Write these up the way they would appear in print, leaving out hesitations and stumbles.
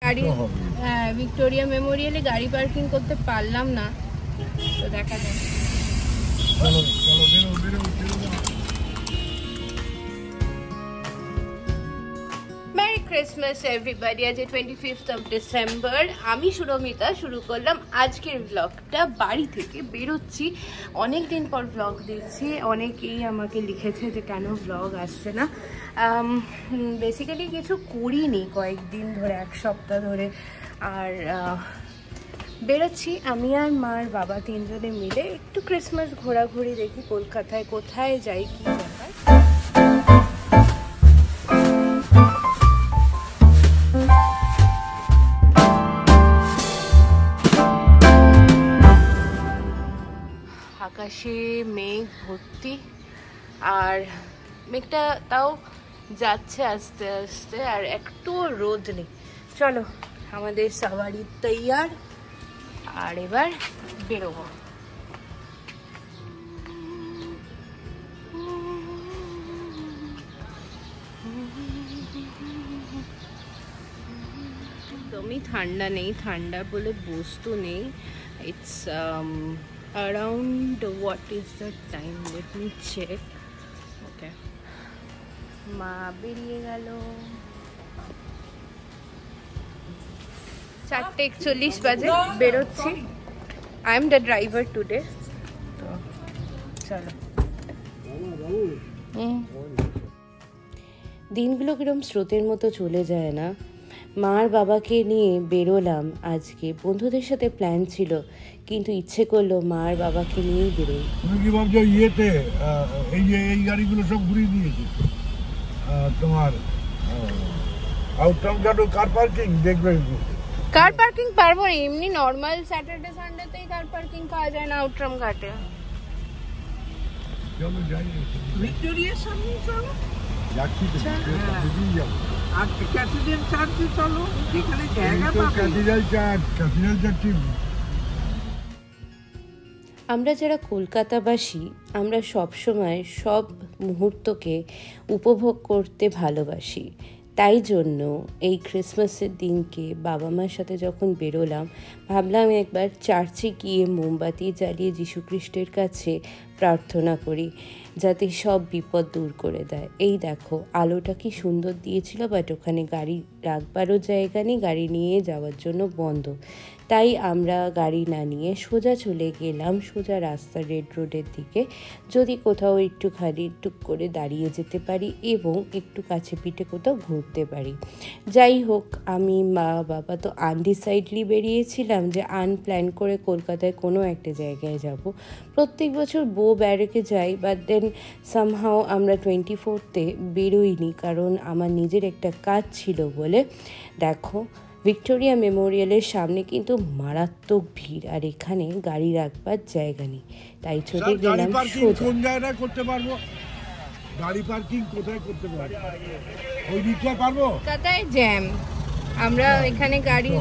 গাড়ি হ্যাঁ ভিক্টোরিয়া মেমোরিয়ালে গাড়ি পার্কিং করতে পারলাম না, তো দেখা যাক। চলো চলো বেরো বেরো বেরো। Merry Christmas everybody. আজ 25th of December। আমি সুরমিতা শুরু করলাম আজকের ব্লগটা বাড়ি থেকে। বেরোচ্ছি, অনেক দিন পর ব্লগ দিচ্ছি। অনেকেই আমাকে লিখেছে যে কেন ব্লগ আসছে না। বেসিক্যালি কিছু করিনি কয়েকদিন ধরে, এক সপ্তাহ ধরে। আর বেরোচ্ছি আমি আর মার বাবা তিনজনে মিলে একটু ক্রিসমাস ঘোরাঘুরি, দেখি কলকাতায় কোথায় যাই, কি ব্যাপার। আকাশে মেঘ ভর্তি, আর মেঘটা তাও যাচ্ছে আস্তে আস্তে, আর একটু রোদ নেই। চলো আমাদের সাওয়ারি তৈয়ার, আর এবার বেরোবো। একদমই ঠান্ডা নেই, ঠান্ডা বলে বস্তু নেই। It's around, what is the time, let me check. Okay, মা বেরিয়ে গেল। 4:41 বাজে বেরোচ্ছি। I am the driver today. তো চলো। দিনগুলো কিরম স্রোতের মতো চলে যায় না। মার বাবাকে নিয়ে বেরোলাম আজকে। বন্ধুদের সাথে প্ল্যান ছিল, কিন্তু ইচ্ছে করলো মার বাবাকে নিয়েই বেরোই। তুমি কি ভাবছো ইয়েতে এই যে এই গাড়িগুলো সব ঘুরিয়ে দিয়েছে তোমার আউটটাউন গাড়ি কার পার্কিং দেখবে? কার পার্কিং পারবো না, এমনি নর্মাল স্যাটারডে সানডেতেই কার পার্কিং পাওয়া যায় না আউটরাম ঘাটে। চলো যাই, ভিক্টোরিয়ার সামনে চলো, যাচ্ছি তো সেদিন যাবো। আর ক্যাথিড্রাল চার্চে চলো, যেখানে জায়গা পাবে। Cathedral church. আমরা যারা কলকাতাবাসী, আমরা সবসময় সব মুহূর্তকে উপভোগ করতে ভালোবাসি। তাই জন্য এই ক্রিসমাসের দিনকে বাবা মার সাথে যখন বেরোলাম, ভাবলাম একবার চার্চে গিয়ে মোমবাতি জ্বালিয়ে যীশুখ্রিস্টের কাছে প্রার্থনা করি যাতে সব বিপদ দূর করে দেয়। এই দেখো আলোটা কি সুন্দর দিয়েছিল, বাট ওখানে গাড়ি রাখবারও জায়গা নেই, গাড়ি নিয়ে যাওয়ার জন্য বন্ধ। তাই আমরা গাড়ি না নিয়ে সোজা চলে গেলাম সোজা রাস্তা রেড রোডের দিকে, যদি কোথাও একটুখানি টুক করে দাঁড়িয়ে যেতে পারি এবং একটু কাছে পিঠে কোথাও ঘুরতে পারি। যাই হোক, আমি মা বাবা তো আনডিসাইডলি বেরিয়েছিলাম যে আনপ্ল্যান করে কলকাতায় কোনো একটা জায়গায় যাব। প্রত্যেক বছর বো ব্যারেকে যাই, বাট দেন সামহাও আমরা 24তে বেরোইনি, কারণ আমার নিজের একটা কাজ ছিল বলে। দেখো ভিক্টোরিয়া মেমোরিয়ালের সামনে কিন্তু মারাত্মক ভিড়, আর এখানে গাড়ি রাখবার জায়গা নেই, তাই চলে গেলাম সোজা। কোন জায়গায় করতে পারবো গাড়ি পার্কিং? কোথায় করতে পারবো? ওই দিকটা পারবো? কলকাতায় জ্যাম, আমরা এখানে গাড়ি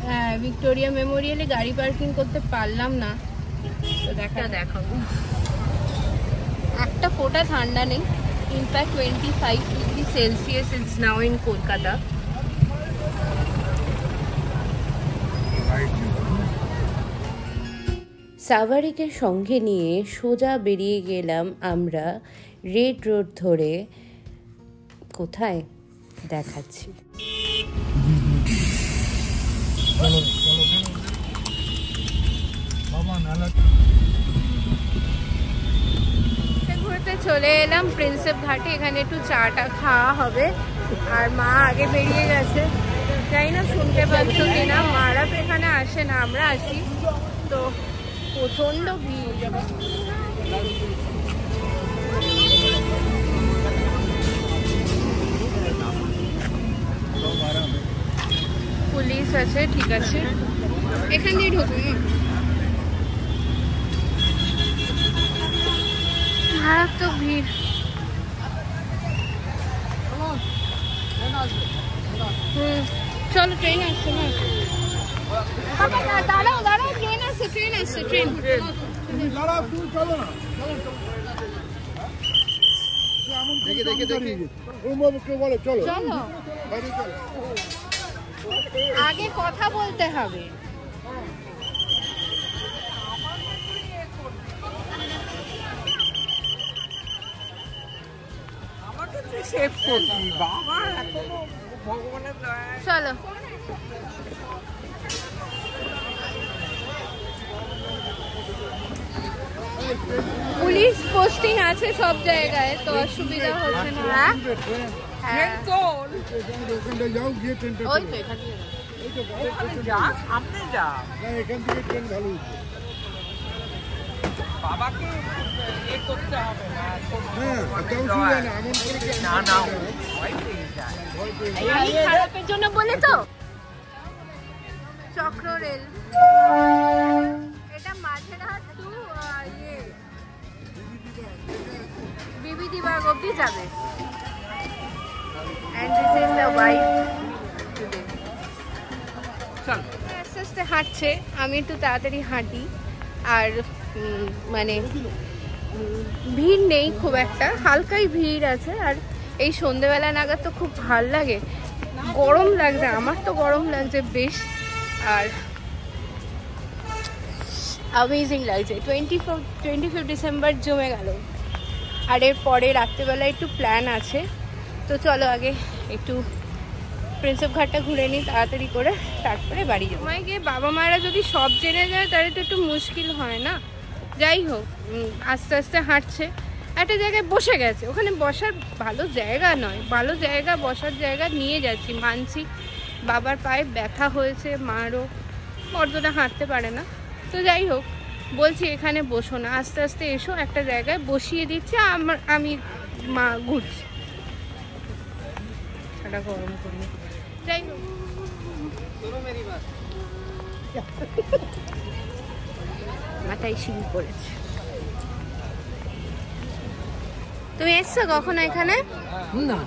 হ্যাঁ ভিক্টোরিয়া মেমোরিয়ালে গাড়ি পার্কিং করতে পারলাম না, তো দেখাবো। একটা ফোঁটা ঠান্ডা নেই। In fact 25 degree Celsius is now in Kolkata. সাভারিকে সঙ্গে নিয়ে সোজা বেরিয়ে গেলাম আমরা রেড রোড ধরে। কোথায় দেখাচ্ছি। ঘুরতে চলে এলাম প্রিন্সেপ ঘাটে। এখানে একটু চাটা খাওয়া হবে, আর মা আগে বেরিয়ে গেছে। জানি না শুনতে পাচ্ছ কিনা, মারা তো এখানে আসে না, আমরা আসি। তো প্রচন্ড ভিড়। পুলিশ আছে, ঠিক আছে, এখান দিয়ে ঢুকুন। মারাত্মক ভিড়। চলো ট্রেন আসছে না, দাঁড়াও দাঁড়াও, ট্রেন আসছে, ট্রেন আসছে, ট্রেন। দেখে দেখে দেখে চলো চলো আগে কথা বলতে হবে। আমাকে তুই সেভ করবি বাবা, এখনো ভগবানের দয়ায়। চলো পুলিশ পোস্টিং আছে সব জায়গায়, তো অসুবিধা হচ্ছে না। হ্যাঁ চল ওখানটা যাও, গিয়ে ট্রেনটা ওই তো এখান থেকে যা, সামনে যা। এখান থেকে ট্রেন ভালো হচ্ছে। বাবাকে এ করতে হবে না, হ্যাঁ তাও সুবিধা না, এমন করে যে না না ভয় পেয়ে যায়। আমি খারাপের জন্য বলে তো। চক্র রেল, এটা মাঝেরহাট টু বিবিধি বাগ অব্দি যাবে। And this is the wife today. চল আস্তে আস্তে হাঁটছে, আমি একটু তাড়াতাড়ি হাঁটি। আর মানে ভিড় নেই খুব একটা, হালকাই ভিড় আছে। আর এই সন্ধেবেলা নাগাদ তো খুব ভাল লাগে। গরম লাগছে, আমার তো গরম লাগছে বেশ। আর অ্যামেজিং লাগছে। 25 ডিসেম্বর জমে গেল। আর এর পরে রাত্রেবেলা একটু প্ল্যান আছে, তো চলো আগে একটু প্রিন্সেপ ঘাটটা ঘুরে নিই তাড়াতাড়ি করে, তারপরে বাড়ি যাবো। আমায় গিয়ে বাবা মায়েরা যদি সব জেনে যায় তাহলে তো একটু মুশকিল হয় না। যাই হোক, আস্তে আস্তে হাঁটছে, একটা জায়গায় বসে গেছে। ওখানে বসার ভালো জায়গা নয়, ভালো জায়গা বসার জায়গা নিয়ে যাচ্ছি মানছি। বাবার পায়ে ব্যথা হয়েছে, মারও অর্ধটা হাঁটতে পারে না। তো যাই হোক, বলছি এখানে বসো না, আস্তে আস্তে এসো, একটা জায়গায় বসিয়ে দিচ্ছি। আমি মা ঘুরছি, এটা গরম করি। যাই হোক, মাথায় শিল পড়েছে। তুমি এসছো কখনো এখানে? না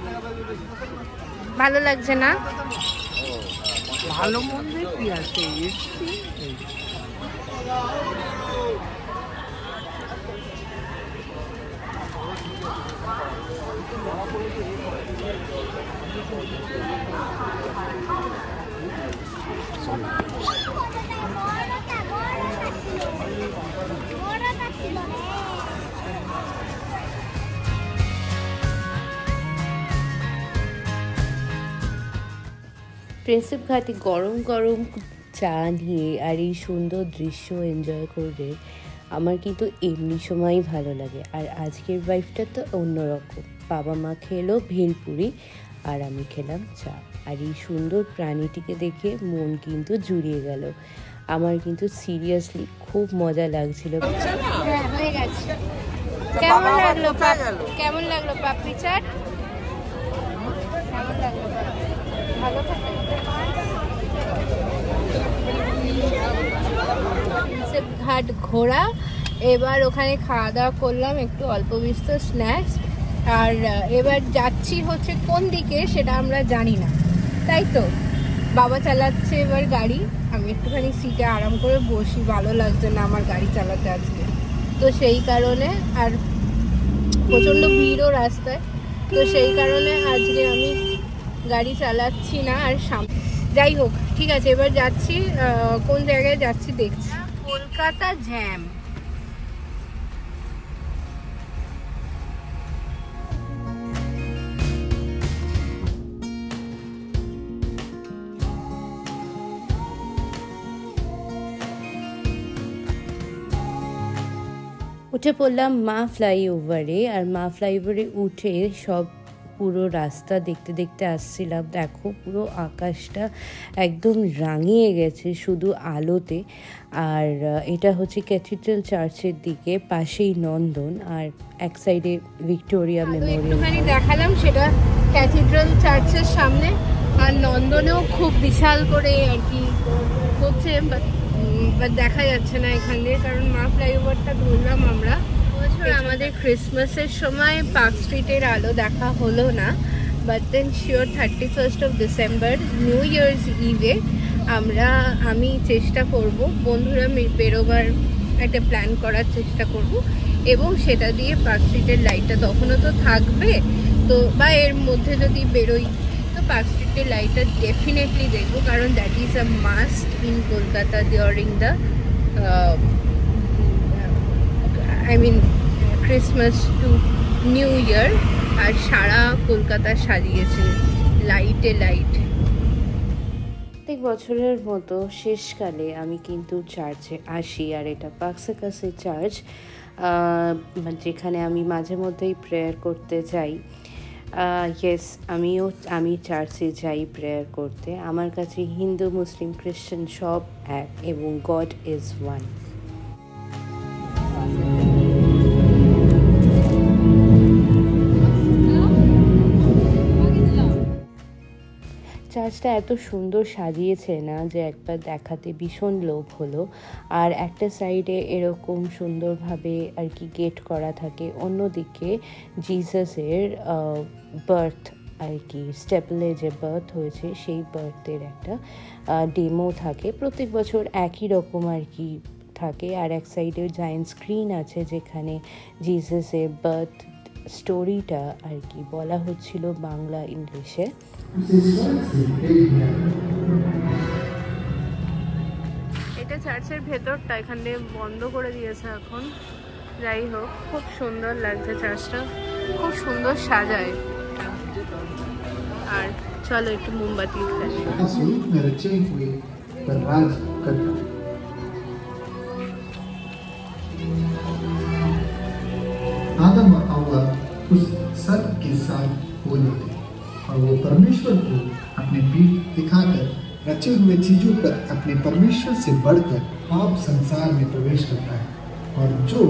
ভালো লাগছে না? ভালো মন্দির কি আছে, এসছি প্রিন্সেপ ঘাটে গরম গরম চা নিয়ে আর এই সুন্দর দৃশ্য এনজয় করে আমার কিন্তু এমনি সময়ই ভালো লাগে। আর আজকের ভাইবটা তো অন্যরকম। বাবা মা খেলো ভেলপুরি আর আমি খেলাম চা। আর এই সুন্দর প্রাণীটিকে দেখে মন কিন্তু জুড়িয়ে গেল। আমার কিন্তু সিরিয়াসলি খুব মজা লাগছিল। হ্যাঁ হয়ে গেছে। কেমন লাগলো কেমন লাগলো পাপড়ি চাট? কেমন লাগলো? ভালো থাকে। প্রিন্সেপ ঘাট ঘোরা, এবার ওখানে খাওয়া দাওয়া করলাম, একটু অল্প বিস্তর স্ন্যাক্স। আর এবার যাচ্ছি হচ্ছে কোন দিকে সেটা আমরা জানি না, তাই তো। বাবা চালাচ্ছে এবার গাড়ি, আমি একটুখানি সিটে আরাম করে বসি, ভালো লাগছে না আমার গাড়ি চালাতে আজকে, তো সেই কারণে। আর প্রচণ্ড ভিড়ও রাস্তায়, তো সেই কারণে আজকে আমি গাড়ি চালাচ্ছি না। আর যাই হোক, ঠিক আছে, এবার যাচ্ছি। কোন জায়গায় যাচ্ছি দেখছি। কলকাতা জ্যাম। উঠে পড়লাম মা ফ্লাইওভারে। আর মা ফ্লাইওভারে উঠে সব পুরো রাস্তা দেখতে দেখতে আসছিলাম। দেখো পুরো আকাশটা একদম রাঙিয়ে গেছে শুধু আলোতে। আর এটা হচ্ছে ক্যাথিড্রাল চার্চের দিকে, পাশেই নন্দন, আর এক সাইডে ভিক্টোরিয়া মেমোরিয়াল। একটুখানি দেখালাম সেটা ক্যাথিড্রাল চার্চের সামনে। আর নন্দনেও খুব বিশাল করে আর কি হচ্ছে, বাট দেখা যাচ্ছে না এখান দিয়ে, কারণ মা ফ্লাইওভারটা ধরলাম আমরা। আমাদের ক্রিসমাসের সময় পার্ক স্ট্রিটের আলো দেখা হলো না, but then sure 31st of December new year's ইভে আমি চেষ্টা করব, বন্ধুরা বেরোবার একটা প্ল্যান করার চেষ্টা করব, এবং সেটা দিয়ে পার্ক স্ট্রিটের লাইটটা তখনও তো থাকবে, তো বা এর মধ্যে যদি বেরোই তো পার্ক স্ট্রিটের লাইটটা ডেফিনেটলি দেখবো, কারণ that is a must in Kolkata during the I mean Christmas to new year. আর সারা কলকাতা সাজিয়েছে লাইটে লাইট। প্রত্যেক বছরের মতো শেষকালে আমি কিন্তু চার্চে আসি, আর এটা পার্ক সার্কাসের চার্চ, যেখানে আমি মাঝে মধ্যেই প্রেয়ার করতে যাই। ইয়েস, আমি চার্চে যাই প্রেয়ার করতে। আমার কাছে হিন্দু মুসলিম খ্রিশ্চান সব এক, এবং গড ইজ ওয়ান। চার্চটা এত সুন্দর সাজিয়েছে না যে একবার দেখাতে ভীষণ লোভ হলো। আর একটা সাইডে এরকম সুন্দরভাবে আর কি গেট করা থাকে, অন্যদিকে জিসাসের বার্থ আর কি স্টেপলে যে বার্থ হয়েছে সেই বার্থের একটা ডেমো থাকে। প্রত্যেক বছর একই রকম আর কি থাকে। আর এক সাইডে জায়েন্ট স্ক্রিন আছে যেখানে জিসাসের বার্থ স্টোরিটা আর কি বলা হচ্ছিল বাংলা ইংলিশে। এটা চার্চের ভেতরটা, এখানে বন্ধ করে দিয়েছে এখন। যাই হোক, খুব সুন্দর লাগছে চার্চটা, খুব সুন্দর সাজায়। আর চলো একটু মোমবাতি आदम और हव्वा उस सर्प के साथ बोले थे और वो परमेश्वर को अपने पीठ दिखाकर रचे हुए चीजों पर अपने परमेश्वर से बढ़कर पाप संसार में प्रवेश करता है, और जो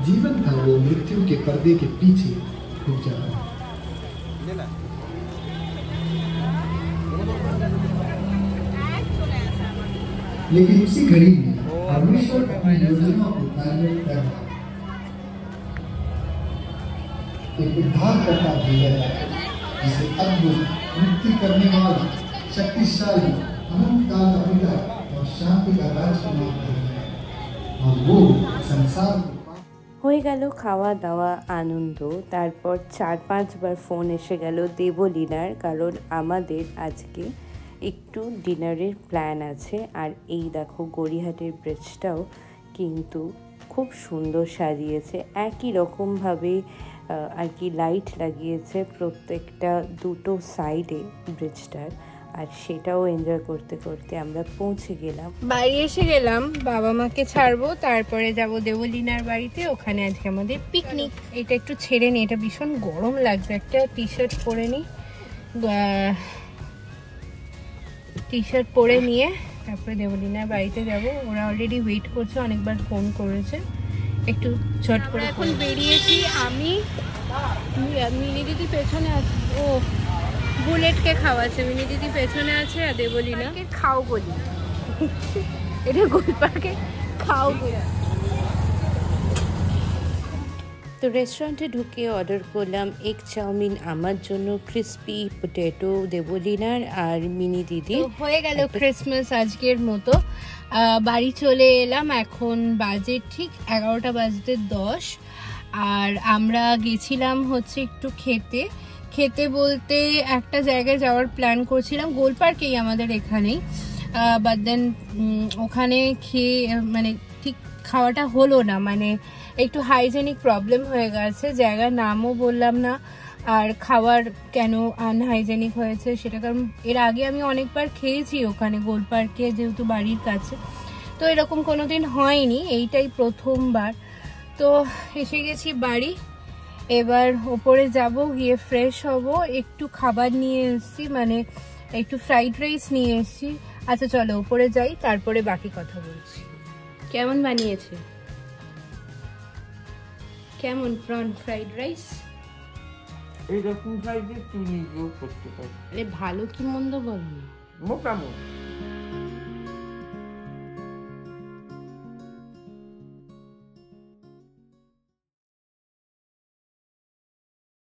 जीवन था वो मृत्यु के पर्दे के पीछे छुप जाता है। लेकिन उसी घड़ी में परमेश्वर अपनी योजना को कार्यान्वित कर रहा है। एक उद्धारकर्ता भेजा जाए जिसे अद्भुत, मुक्ति करने वाला, शक्तिशाली, अनंत काल का पिता और शांति का राजकुमार है, और वो संसार হয়ে গেল খাওয়া দাওয়া আনন্দ। তারপর 4-5 বার ফোন এসে গেল দেবলীনার, কারণ আমাদের আজকে একটু ডিনারের প্ল্যান আছে। আর এই দেখো গড়িয়াহাটের ব্রিজটাও কিন্তু খুব সুন্দর সাজিয়েছে, একই রকমভাবে আর কি লাইট লাগিয়েছে প্রত্যেকটা দুটো সাইডে ব্রিজটার। আর সেটাও এনজয় করতে করতে আমরা পৌঁছে গেলাম, বাড়ি এসে গেলাম। বাবা মাকে ছাড়বো, তারপরে যাব দেবলীনার বাড়িতে, ওখানে আজকে আমাদের পিকনিক। এটা একটু ছেড়ে নি, এটা ভীষণ গরম লাগছে। একটা টি শার্ট পরে নি, টি শার্ট পরে নিয়ে তারপরে দেবলীনার বাড়িতে যাব। ওরা অলরেডি ওয়েট করছে, অনেকবার ফোন করেছে। একটু চট করে এখন বেরিয়েছি। আমি মিনি দিদি পেছনে আছে, ও বুলেটকে খাওয়াচ্ছে, মিনি দিদি পেছনে আছে, আর দেবলীনাকে খাও বলি, এটা গোলপার্কে খাও বলি। তো রেস্টুরেন্টে ঢুকে অর্ডার করলাম এগ চাউমিন আমার জন্য, ক্রিস্পি পটেটো দেবলীনার, আর মিনি দিদি। হয়ে গেল ক্রিসমাস আজকের মতো। বাড়ি চলে এলাম, এখন বাজে ঠিক 11টা বাজতে 10। আর আমরা গেছিলাম হচ্ছে একটু খেতে বলতে একটা জায়গায় যাওয়ার প্ল্যান করছিলাম, গোলপার্কেই আমাদের এখানেই। বাট দেন ওখানে খেয়ে মানে ঠিক খাওয়াটা হলো না, মানে একটু হাইজেনিক প্রবলেম হয়ে গেছে। জায়গার নামও বললাম না, আর খাবার কেন আনহাইজেনিক হয়েছে সেটা, কারণ এর আগে আমি অনেকবার খেয়েছি ওখানে গোলপার্কে, যেহেতু বাড়ির কাছে, তো এরকম কোনোদিন হয়নি, এইটাই প্রথমবার। তো এসে গেছি বাড়ি, এবার ওপরে যাব, গিয়ে ফ্রেশ হব। একটু খাবার নিয়ে এসেছি, মানে একটু ফ্রাইড রাইস নিয়ে এসেছি। আচ্ছা চলো ওপরে যাই, তারপরে বাকি কথা বলছি। কেমন বানিয়েছে, কেমন প্রন ফ্রাইড রাইস? এইরকম সাইজে তুই নিজেও করতে পারি। ভালো কি মন্দ বল, মোটামুটি